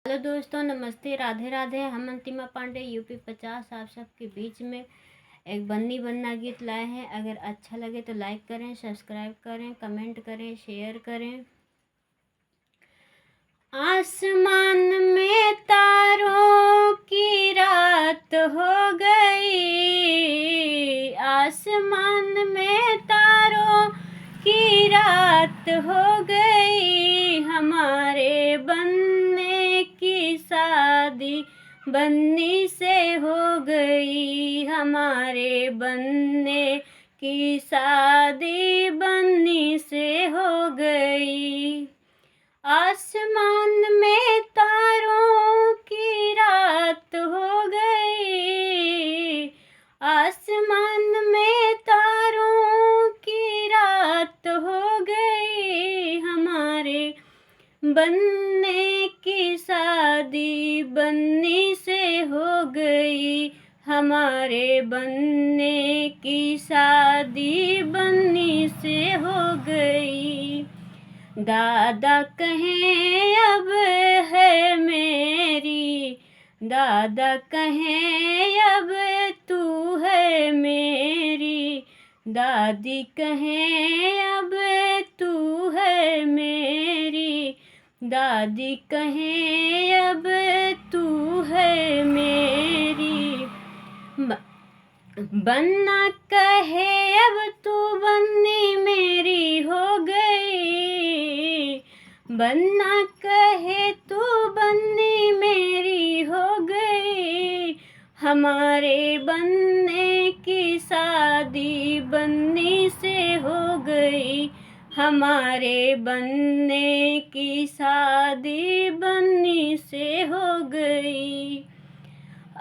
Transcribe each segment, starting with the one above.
Hello दोस्तों, नमस्ते, राधे राधे। हम अंतिमा पांडे यूपी 50 आप सबके बीच में एक बन्नी बन्ना गीत लाए हैं। अगर अच्छा लगे तो लाइक करें, सब्सक्राइब करें, कमेंट करें, शेयर करें। आसमान में तारों की रात हो गई, आसमान में तारों की रात हो गई। हमारे बन्ने की शादी बन्नी से हो गई, हमारे बन्ने की शादी बन्नी से हो गई। आसमान में तारों की रात हो गई, आसमान में तारों की रात हो गई। हमारे बन्ने की शादी बन्नी से हो गई, हमारे बन्ने की शादी बन्नी से हो गई। दादा कहें अब है मेरी, दादा कहें अब तू है मेरी, दादी कहें अब तू है मेरी, दादी कहें अब तू है मेरी। बन्ना कहे अब तू बन्नी मेरी हो गई, बन्ना कहे तू बन्नी मेरी हो गई। हमारे बन्ने की शादी बन्नी से हो गई, हमारे बन्ने की शादी बन्नी से हो गई।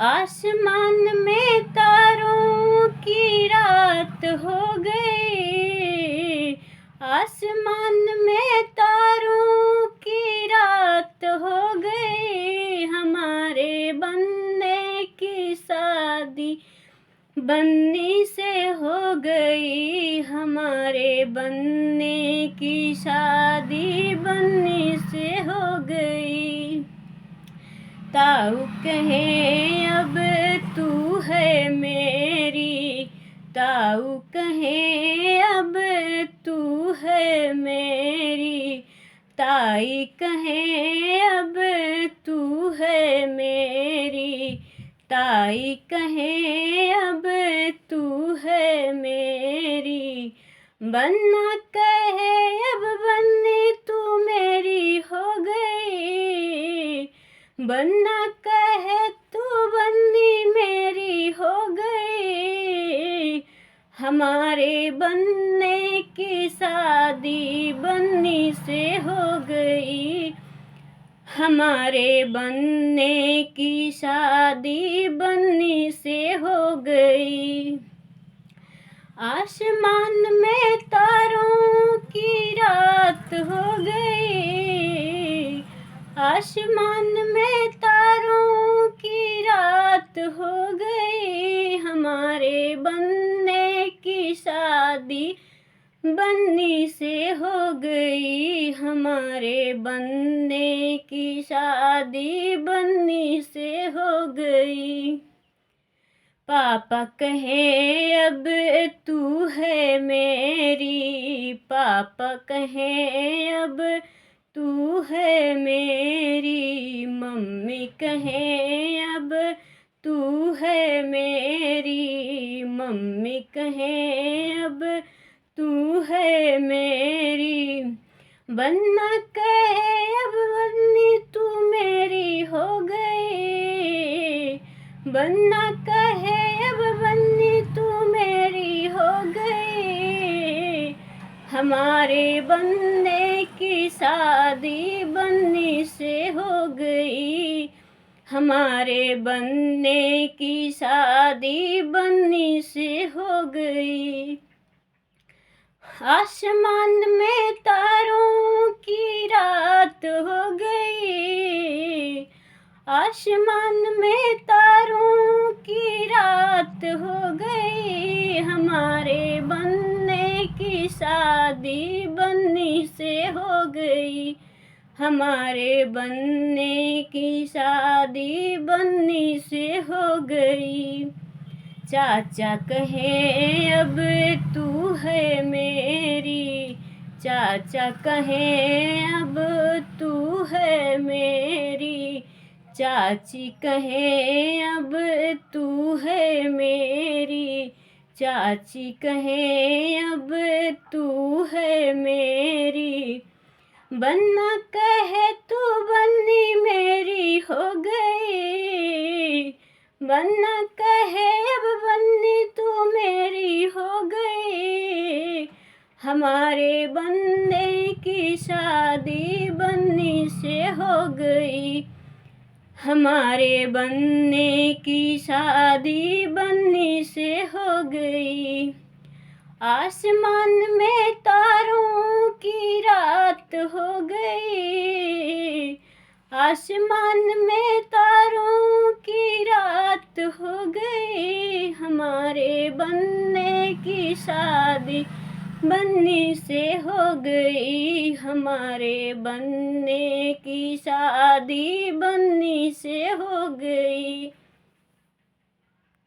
आसमान में तारों की रात हो गई, आसमान में तारों की रात हो गई। हमारे बन्ने की शादी बन्नी से हो गई, हमारे बन्ने की शादी बन्नी से हो गई। ताऊ कहें अब तू है मेरी, ताऊ कहें अब तू है मेरी, ताई कहें अब तू है मेरी, ताई कहें अब तू है मेरी। बन्ना कहे अब बन्नी तू मेरी हो गई, बन्ना कहे तू बन्नी मेरी हो गई। हमारे बन्ने की शादी बन्नी से हो गई, हमारे बन्ने की शादी बन्नी से हो गई। आसमान में तारों की रात हो गई, आसमान में तारों की रात हो गई। हमारे बन्ने की शादी बन्नी से हो गई, हमारे बन्ने की शादी बन्नी से हो गई। पापा कहें अब तू है मेरी, पापा कहें अब तू है मेरी, मम्मी कहें अब तू है मेरी, मम्मी कहें अब तू है मेरी। बन्ना कहे अब बन्नी तू मेरी हो गई, बन्ना कहे अब बन्नी तू मेरी हो गई। हमारे बन्ने की शादी बन्नी से हो गई, हमारे बन्ने की शादी बन्नी से हो गई। आसमान में तारों की रात हो गई, आसमान में तारों की रात हो गई। हमारे बन्ने की शादी बन्नी से हो गई, हमारे बनने की शादी बन्नी से हो गई। चाचा कहें अब तू है मेरी, चाचा कहें अब तू है मेरी, चाची कहें अब तू है मेरी, चाची कहें अब तू है मेरी। बन्ना कहे तू बन्नी मेरी हो गई, बन्ना कहे अब बन्नी तू मेरी हो गई। हमारे बनने की शादी बन्नी से हो गई, हमारे बनने की शादी बन्नी से हो गई। आसमान में तारों की रात हो गई, आसमान में तारों की रात हो गई। हमारे बनने की शादी बन्नी से हो गई, हमारे बनने की शादी बन्नी से हो गई।